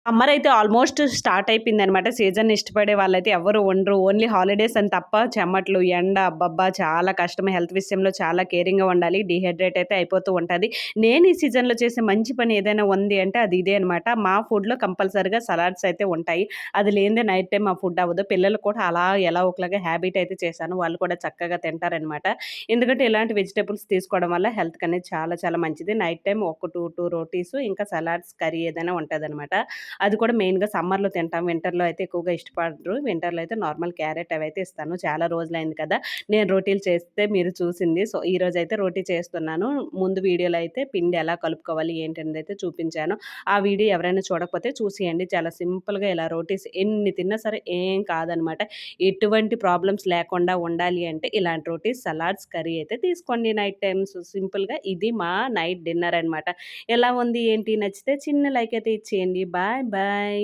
Summer అయితే almost start అయిపోయిందనమాట. సీజన్‌ని ఇష్టపడే వాళ్ళైతే ఎవ్వరు ఉండరు. ఓన్లీ హాలిడేస్ అని తప్ప చెమట్లు, ఎండ అబ్బబ్బా! చాలా కష్టం. హెల్త్ విషయంలో చాలా కేరింగ్‌గా ఉండాలి. డీహైడ్రేట్ అయితే అయిపోతూ ఉంటది. నేను ఈ సీజన్‌లో చేసే మంచి పని ఏదైనా ఉంది అంటే అది ఇదే అనమాట. మా ఫుడ్‌లో కంపల్సరీగా సలాడ్స్ అయితే ఉంటాయి. అది లేనిదే నైట్ టైమ్ మా ఫుడ్ అవ్వదు. పిల్లలు కూడా అలా ఎలా ఒకలాగా హ్యాబిట్ అయితే చేశాను. వాళ్ళు కూడా చక్కగా తింటారనమాట. ఎందుకంటే ఇలాంటి వెజిటబుల్స్ తీసుకోవడం వల్ల హెల్త్‌కనేది చాలా చాలా మంచిది. నైట్ టైమ్ ఒక 2 రోటీస్ ఇంకా సలాడ్స్ కర్రీ ఏదైనా ఉంటదనమాట. అది కూడా మెయిన్‌గా సమ్మర్‌లో తింటాం. వింటర్‌లో అయితే ఎక్కువగా ఇష్టపడరు. వింటర్‌లో అయితే నార్మల్ క్యారెట్ అవైతే ఇస్తాను. చాలా రోజులైంది కదా! నేను రోటీలు చేస్తే మీరు చూసింది. సో, ఈరోజైతే రోటీ చేస్తున్నాను. ముందు వీడియోలో అయితే పిండి ఎలా కలుపుకోవాలి ఏంటనేదైతే చూపించాను. ఆ వీడియో ఎవరైనా చూడకపోతే చూసేయండి. చాలా సింపుల్‌గా ఇలా రోటీస్ ఎన్ని తిన్నా సరే ఏం కాదనమాట. ఎటువంటి ప్రాబ్లమ్స్ లేకుండా ఉండాలి అంటే ఇలాంటి రోటీస్, సలాడ్స్, కర్రీ అయితే తీసుకోండి నైట్ టైమ్స్. సింపుల్‌గా ఇది మా నైట్ డిన్నర్ అనమాట. ఎలా ఉంది ఏంటి? నచ్చితే చిన్న లైక్ అయితే ఇచ్చేయండి. Bye bye.